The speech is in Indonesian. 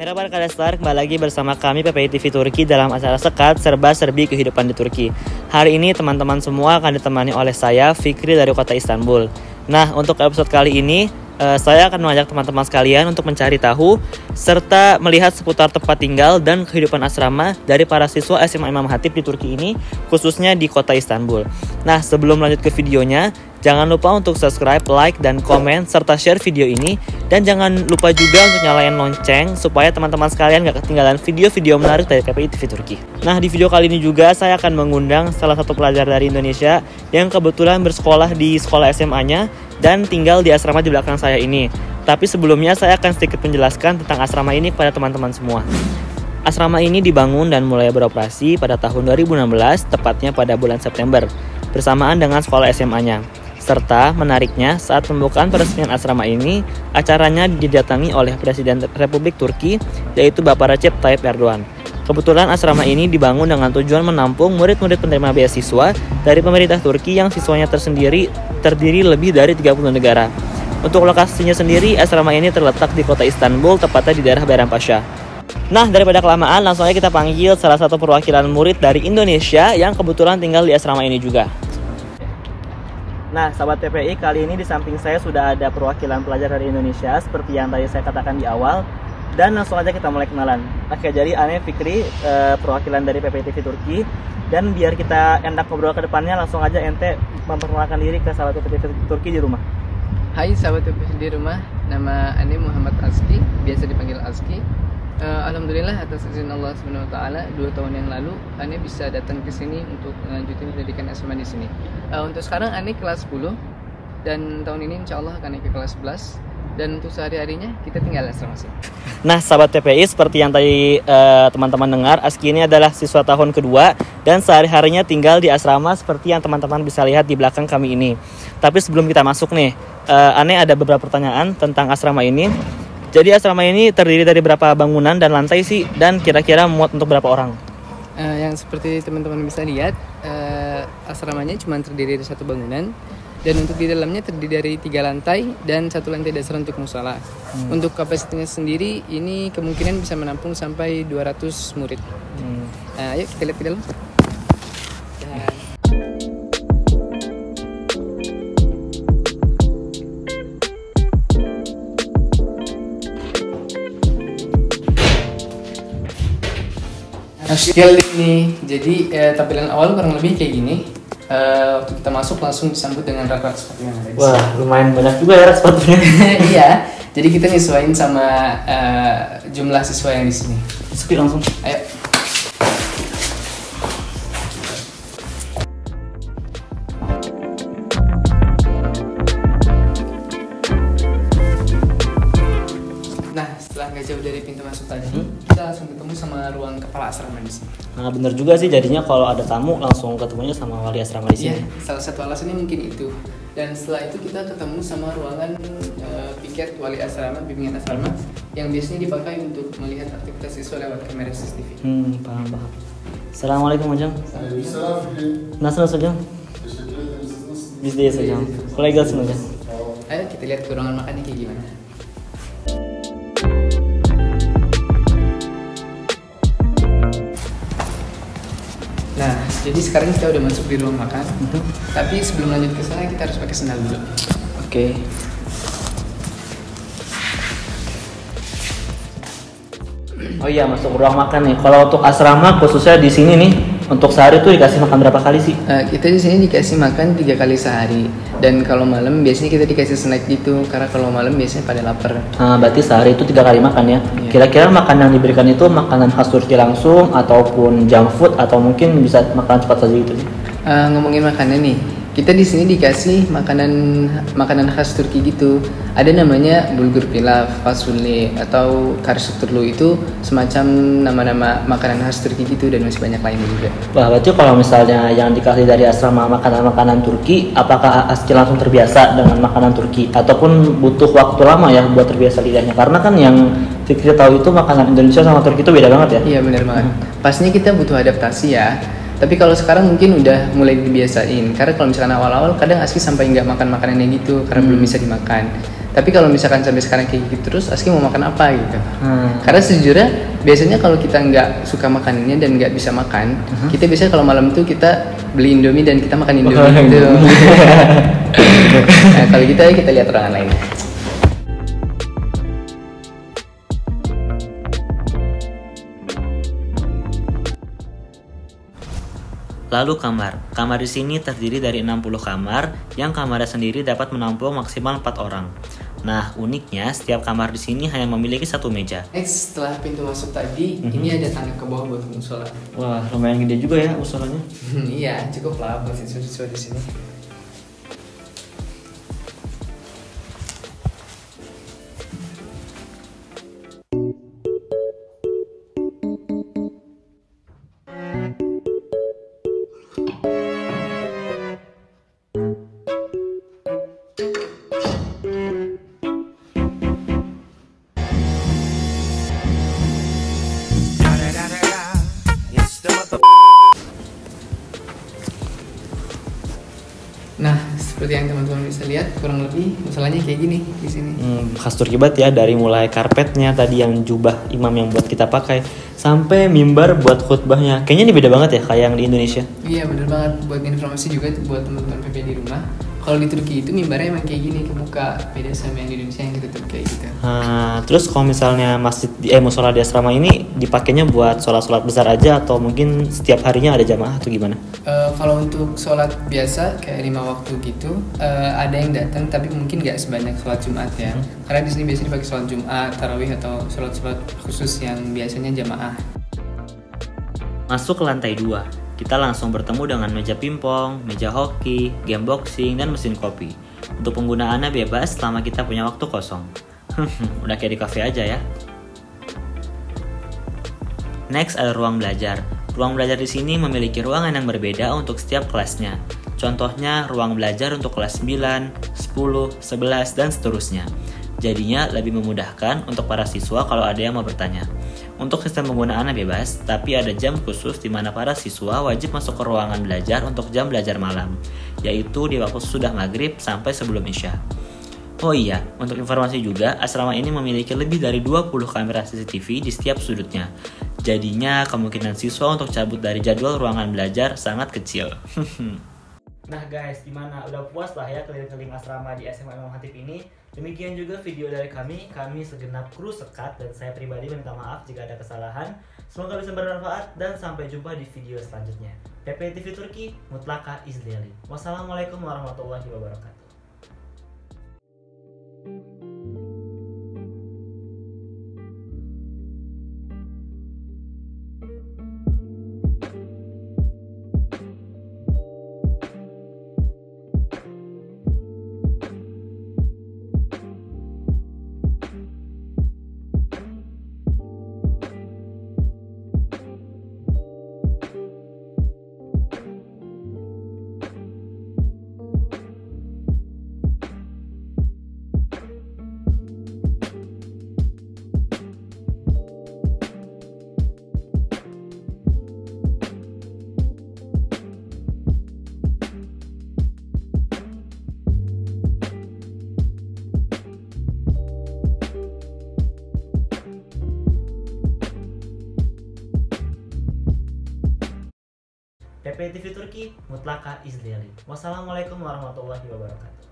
Merhaba arkadaşlar, kembali lagi bersama kami PPI TV Turki dalam acara Sekat Serba Serbi Kehidupan di Turki. Hari ini teman-teman semua akan ditemani oleh saya, Fikri dari kota Istanbul. Nah, untuk episode kali ini, saya akan mengajak teman-teman sekalian untuk mencari tahu serta melihat seputar tempat tinggal dan kehidupan asrama dari para siswa SMA Imam Hatip di Turki ini, khususnya di kota Istanbul. Nah, sebelum lanjut ke videonya, jangan lupa untuk subscribe, like, dan komen, serta share video ini. Dan jangan lupa juga untuk nyalain lonceng, supaya teman-teman sekalian gak ketinggalan video-video menarik dari PPI TV Turki. Nah, di video kali ini juga saya akan mengundang salah satu pelajar dari Indonesia yang kebetulan bersekolah di sekolah SMA-nya dan tinggal di asrama di belakang saya ini. Tapi sebelumnya saya akan sedikit menjelaskan tentang asrama ini kepada teman-teman semua. Asrama ini dibangun dan mulai beroperasi pada tahun 2016, tepatnya pada bulan September, bersamaan dengan sekolah SMA-nya. Serta menariknya, saat pembukaan peresmian asrama ini, acaranya didatangi oleh Presiden Republik Turki, yaitu Bapak Recep Tayyip Erdogan. Kebetulan asrama ini dibangun dengan tujuan menampung murid-murid penerima beasiswa dari pemerintah Turki yang siswanya terdiri lebih dari 30 negara. Untuk lokasinya sendiri, asrama ini terletak di kota Istanbul, tepatnya di daerah Bayrampaşa. Nah, daripada kelamaan, langsung aja kita panggil salah satu perwakilan murid dari Indonesia yang kebetulan tinggal di asrama ini juga. Nah, sahabat PPI, kali ini di samping saya sudah ada perwakilan pelajar dari Indonesia seperti yang tadi saya katakan di awal. Dan langsung aja kita mulai kenalan. Oke, jadi Ane Fikri, perwakilan dari PPI TV Turki. Dan biar kita enak ngobrol ke depannya, langsung aja ente memperkenalkan diri ke sahabat PPI TV Turki di rumah. Hai sahabat PPI di rumah, nama Ane Muhammad Aski, biasa dipanggil Aski. Alhamdulillah atas izin Allah Subhanahu Wa Taala 2 tahun yang lalu Ane bisa datang ke sini untuk melanjutkan pendidikan SMA di sini. Untuk sekarang Ane kelas 10 dan tahun ini insya Allah akan naik ke kelas 11. Dan untuk sehari-harinya kita tinggal di asrama sini. Nah, sahabat PPI, seperti yang tadi teman-teman dengar, Aski ini adalah siswa tahun kedua dan sehari-harinya tinggal di asrama seperti yang teman-teman bisa lihat di belakang kami ini. Tapi sebelum kita masuk nih, Ane ada beberapa pertanyaan tentang asrama ini. Jadi asrama ini terdiri dari berapa bangunan dan lantai sih, dan kira-kira muat untuk berapa orang? Yang seperti teman-teman bisa lihat, asramanya cuma terdiri dari 1 bangunan. Dan untuk di dalamnya terdiri dari 3 lantai dan 1 lantai dasar untuk mushola. Untuk kapasitasnya sendiri ini kemungkinan bisa menampung sampai 200 murid. Ayo kita lihat ke dalam. Skill ini, jadi tampilan awal kurang lebih kayak gini. Waktu kita masuk langsung disambut dengan rak-rak sepatu yang ada di sini. Wah, lumayan banyak juga ya sepatunya. Iya, jadi kita nyesuaiin sama jumlah siswa yang di sini. Sepi langsung. Ayo. Nah, setelah nggak jauh dari pintu masuk tadi, kita langsung ketemu sama ruang kepala asrama di sini. Nah, bener juga sih, jadinya kalau ada tamu langsung ketemunya sama wali asrama di sini. Iya, salah satu alasannya mungkin itu. Dan setelah itu kita ketemu sama ruangan piket wali asrama, bimbingan asrama yang biasanya dipakai untuk melihat aktivitas siswa lewat kamera CCTV. Paham. Assalamualaikum hocam. Nasılsınız hocam? Biz deyiz hocam. Kolay gelsin hocam. Ayo kita lihat ke ruangan makannya kayak gimana. Nah, jadi sekarang kita udah masuk di ruang makan. Tapi sebelum lanjut ke sana kita harus pakai sendal dulu. Oke. Oh iya, masuk ruang makan nih. Kalau untuk asrama khususnya di sini nih, untuk sehari tuh dikasih makan berapa kali sih? Kita di sini dikasih makan 3 kali sehari. Dan kalau malam biasanya kita dikasih snack gitu, karena kalau malam biasanya pada lapar. Berarti sehari itu 3 kali makan ya. Iya. Kira-kira makan yang diberikan itu makanan khas Turki langsung ataupun junk food atau mungkin bisa makanan cepat saja gitu sih? Ngomongin makanan nih, kita di sini dikasih makanan khas Turki gitu. Ada namanya bulgur pilav, fasulye atau karsuturlu, itu semacam nama-nama makanan khas Turki gitu, dan masih banyak lainnya juga. Wah, berarti kalau misalnya yang dikasih dari asrama makanan-makanan Turki, apakah Aski langsung terbiasa dengan makanan Turki ataupun butuh waktu lama ya buat terbiasa lidahnya? Karena kan yang Fikri tahu itu makanan Indonesia sama Turki itu beda banget ya? Iya, benar banget. Pastinya kita butuh adaptasi ya. Tapi kalau sekarang mungkin udah mulai dibiasain. Karena kalau misalkan awal-awal kadang Aski sampai nggak makan makanannya gitu karena belum bisa dimakan. Tapi kalau misalkan sampai sekarang kayak gitu terus, Aski mau makan apa gitu. Karena sejujurnya biasanya kalau kita nggak suka makan ini dan nggak bisa makan, kita biasanya kalau malam itu kita beli Indomie dan kita makan Indomie gitu. Nah kalau kita lihat orang lain. Lalu kamar. Kamar di sini terdiri dari 60 kamar yang kamarnya sendiri dapat menampung maksimal 4 orang. Nah, uniknya setiap kamar di sini hanya memiliki satu meja. Next, setelah pintu masuk tadi, ini ada tangga ke bawah buat musola. Wah, lumayan gede juga ya musolanya. Iya, cukup lah buat siswa-siswa di sini. Nah, seperti yang teman-teman bisa lihat, kurang lebih musolanya kayak gini di sini. Khas Turki banget ya, dari mulai karpetnya tadi yang jubah imam yang buat kita pakai sampai mimbar buat khutbahnya. Kayaknya ini beda banget ya kayak yang di Indonesia. Iya bener banget, buat informasi juga tuh buat teman-teman PP di rumah. Kalau di Turki itu mimbarnya emang kayak gini, kebuka, beda sama yang di Indonesia yang ditutup kayak gitu. Terus kalau misalnya masjid musola di asrama ini dipakainya buat sholat-sholat besar aja atau mungkin setiap harinya ada jamaah atau gimana? Kalau untuk sholat biasa kayak 5 waktu gitu, ada yang datang tapi mungkin nggak sebanyak sholat Jumat ya. Karena di sini biasanya dipakai sholat Jumat, tarawih atau sholat-sholat khusus yang biasanya jamaah. Masuk ke lantai 2. Kita langsung bertemu dengan meja pingpong, meja hoki, game boxing, dan mesin kopi. Untuk penggunaannya bebas selama kita punya waktu kosong. Udah kayak di kafe aja ya. Next ada ruang belajar. Ruang belajar di sini memiliki ruangan yang berbeda untuk setiap kelasnya. Contohnya ruang belajar untuk kelas 9, 10, 11, dan seterusnya. Jadinya lebih memudahkan untuk para siswa kalau ada yang mau bertanya. Untuk sistem penggunaannya bebas, tapi ada jam khusus di mana para siswa wajib masuk ke ruangan belajar untuk jam belajar malam, yaitu di waktu sudah maghrib sampai sebelum isya. Oh iya, untuk informasi juga, asrama ini memiliki lebih dari 20 kamera CCTV di setiap sudutnya. Jadinya kemungkinan siswa untuk cabut dari jadwal ruangan belajar sangat kecil. Nah guys, gimana? Udah puas lah ya keliling-keliling asrama di SMA Imam Khatib ini? Demikian juga video dari kami segenap kru sekat dan saya pribadi minta maaf jika ada kesalahan. Semoga bisa bermanfaat dan sampai jumpa di video selanjutnya. PP TV Turki, mutlaka izlili. Wassalamualaikum warahmatullahi wabarakatuh. PP TV Turki, mutlaka izlili. Wassalamualaikum warahmatullahi wabarakatuh.